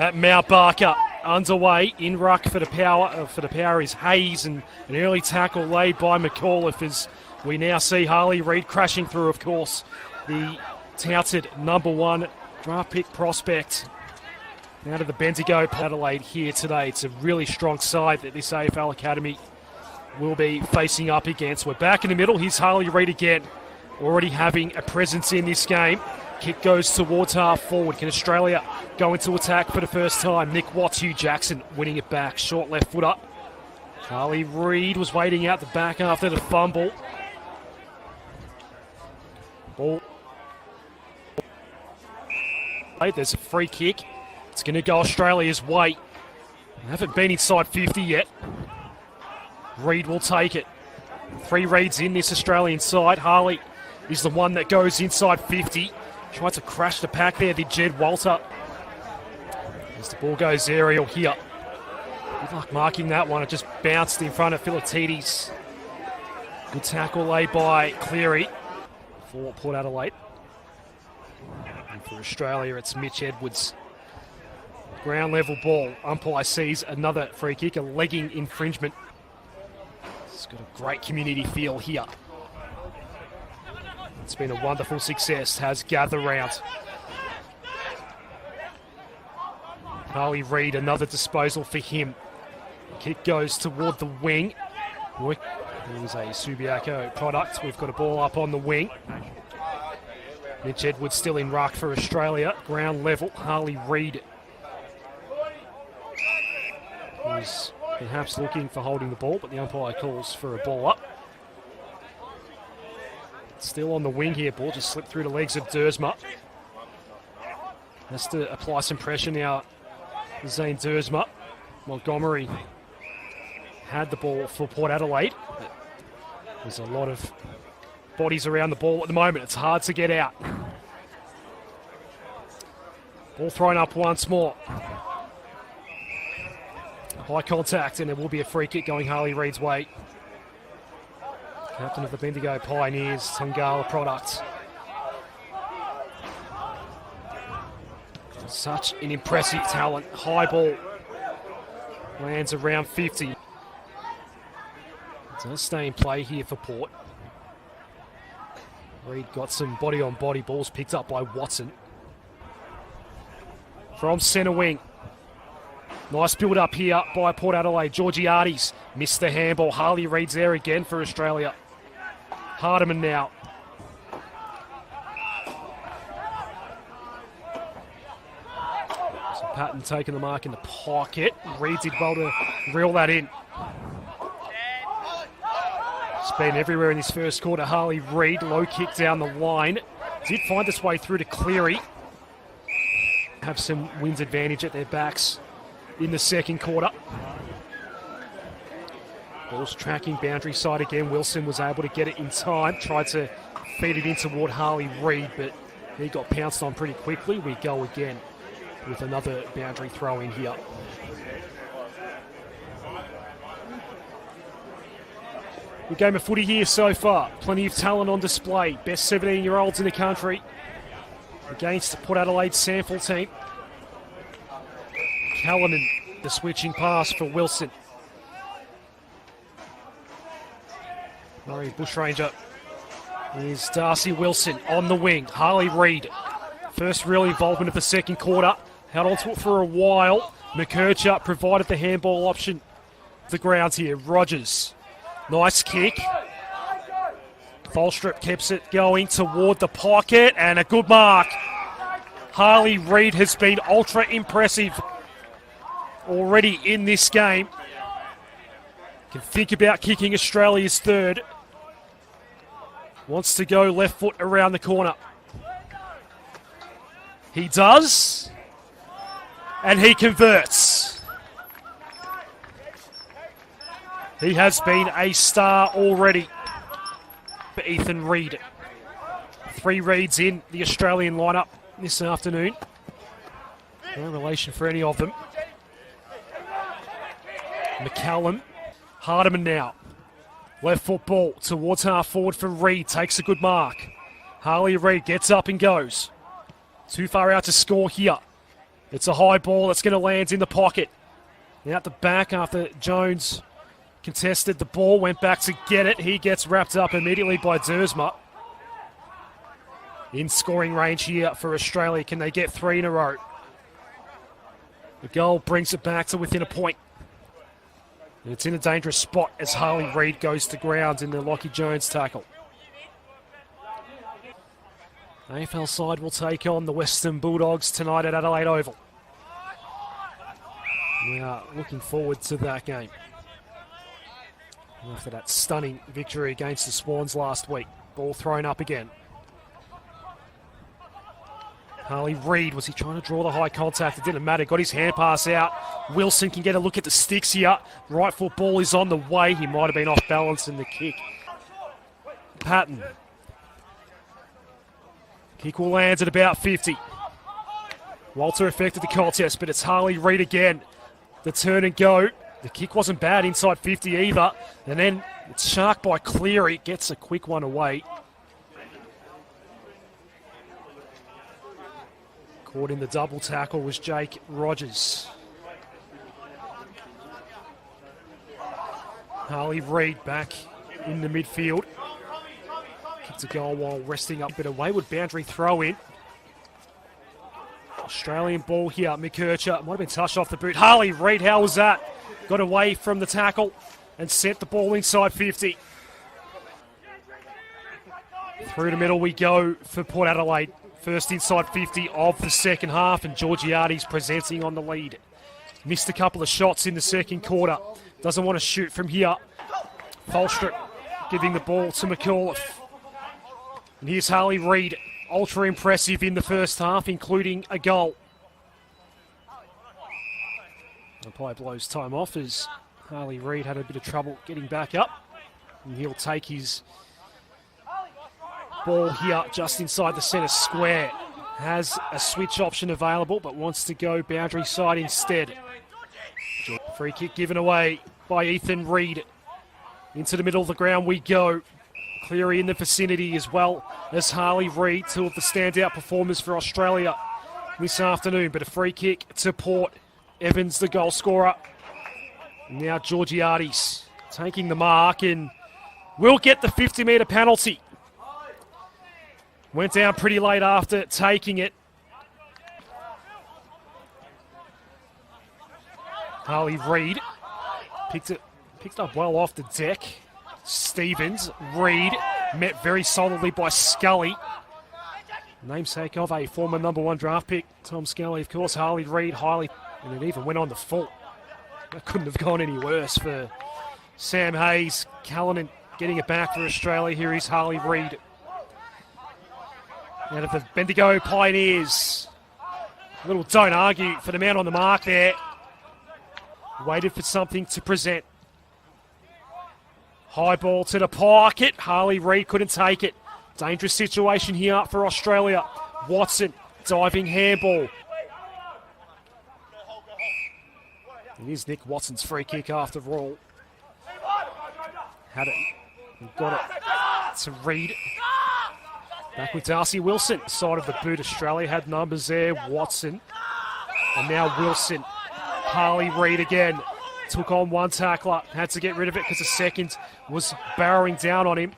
at Mount Barker. Underway in ruck for the power is Hayes, and an early tackle laid by McAuliffe as we now see Harley Reid crashing through, of course, the touted #1 draft pick prospect out of the Bendigo Adelaide here today. It's a really strong side that this AFL Academy will be facing up against. We're back in the middle. Here's Harley Reid again, already having a presence in this game. Kick goes towards half forward. Can Australia go into attack for the first time? Nick Watts, Hugh Jackson winning it back. Short left foot up. Harley Reid was waiting out the back after the fumble. Ball. There's a free kick. It's going to go Australia's way. They haven't been inside 50 yet. Reid will take it. 3 Reids in this Australian side. Harley is the one that goes inside 50. Tried to crash the pack there, did Jed Walter. As the ball goes aerial here. Good luck marking that one. It just bounced in front of Philatides. Good tackle laid by Cleary for Port Adelaide. And for Australia, it's Mitch Edwards. Ground level ball. Umpire sees another free kick, a legging infringement. It's got a great community feel here. It's been a wonderful success, has gather round. Harley Reid, another disposal for him. Kick goes toward the wing. It was a Subiaco product. We've got a ball up on the wing. Mitch Edwards still in ruck for Australia. Ground level, Harley Reid is perhaps looking for holding the ball, but the umpire calls for a ball up. Still on the wing here, ball just slipped through the legs of Dersma. Has to apply some pressure now, Zane Dersma. Montgomery had the ball for Port Adelaide. There's a lot of bodies around the ball at the moment. It's hard to get out. Ball thrown up once more. High contact, and there will be a free kick going Harley Reid's way. Captain of the Bendigo Pioneers, Tongala product. Such an impressive talent. High ball. Lands around 50. It does stay in play here for Port. Reid got some body-on-body balls picked up by Watson. From centre wing. Nice build-up here by Port Adelaide. Georgiades missed the handball. Harley Reid's there again for Australia. Hardiman now. So Patton taking the mark in the pocket. Reid did well to reel that in. It's been everywhere in this first quarter. Harley Reid, low kick down the line. Did find its way through to Cleary. Have some wins advantage at their backs in the second quarter. Ball's tracking boundary side again. Wilson was able to get it in time. Tried to feed it in toward Harley Reid, but he got pounced on pretty quickly. We go again with another boundary throw in here. Good game of footy here so far. Plenty of talent on display. Best 17-year-olds in the country against Port Adelaide's SANFL team. Callanan, the switching pass for Wilson. Murray Bushranger is Darcy Wilson on the wing. Harley Reid, first real involvement of the second quarter. Held on to it for a while. McKercher provided the handball option. The grounds here. Rogers, nice kick. Volstrup keeps it going toward the pocket, and a good mark. Harley Reid has been ultra impressive already in this game. Can think about kicking Australia's third. Wants to go left foot around the corner. He does. And he converts. He has been a star already for Ethan Reid. 3 Reids in the Australian lineup this afternoon. No relation for any of them. McCallum. Hardiman now. Left foot ball towards half forward for Reid. Takes a good mark. Harley Reid gets up and goes. Too far out to score here. It's a high ball that's going to land in the pocket. Out the back after Jones contested the ball, went back to get it. He gets wrapped up immediately by Dersma. In scoring range here for Australia. Can they get 3 in a row? The goal brings it back to within a point. And it's in a dangerous spot as Harley Reid goes to ground in the Lockie Jones tackle. AFL side will take on the Western Bulldogs tonight at Adelaide Oval. We are looking forward to that game. After that stunning victory against the Swans last week. Ball thrown up again. Harley Reid, was he trying to draw the high contact? It didn't matter. Got his hand pass out. Wilson can get a look at the sticks here. Right foot ball is on the way. He might have been off balance in the kick. Patton. Kick will land at about 50. Walter affected the contest, but it's Harley Reid again. The turn and go. The kick wasn't bad inside 50 either. And then it's sharked by Cleary. Gets a quick one away. Caught in the double tackle was Jake Rogers. Harley Reid back in the midfield. Kicked a goal while resting up, but a wayward boundary throw in. Australian ball here, McKercher. Might have been touched off the boot. Harley Reid, how was that? Got away from the tackle and sent the ball inside 50. Through the middle we go for Port Adelaide. First inside 50 of the second half, and Georgiades presenting on the lead. Missed a couple of shots in the second quarter. Doesn't want to shoot from here. Falstrup giving the ball to McAuliffe. And here's Harley Reid, ultra impressive in the first half, including a goal. Umpire blows time off as Harley Reid had a bit of trouble getting back up. And he'll take his ball here just inside the centre square. Has a switch option available, but wants to go boundary side instead. Free kick given away by Ethan Reid. Into the middle of the ground we go. Cleary in the vicinity as well as Harley Reid, two of the standout performers for Australia this afternoon. But a free kick to Port. Evans the goal scorer. Now Georgiades taking the mark and will get the 50-metre penalty. Went down pretty late after taking it. Harley Reid picked up well off the deck. Stevens, Reid, met very solidly by Scully. Namesake of a former #1 draft pick, Tom Scully, of course. Harley Reid, and it even went on the full. That couldn't have gone any worse for Sam Hayes. Callanan getting it back for Australia. Here is Harley Reid. Out of the Bendigo Pioneers. A little don't argue for the man on the mark there. Waited for something to present. High ball to the pocket. Harley Reid couldn't take it. Dangerous situation here for Australia. Watson, diving handball. It is Nick Watson's free kick after all. Had it. Got it to Reid. Back with Darcy Wilson, side of the boot. Australia had numbers there. Watson. And now Wilson. Harley Reid again. Took on one tackler. Had to get rid of it because the second was barrowing down on him.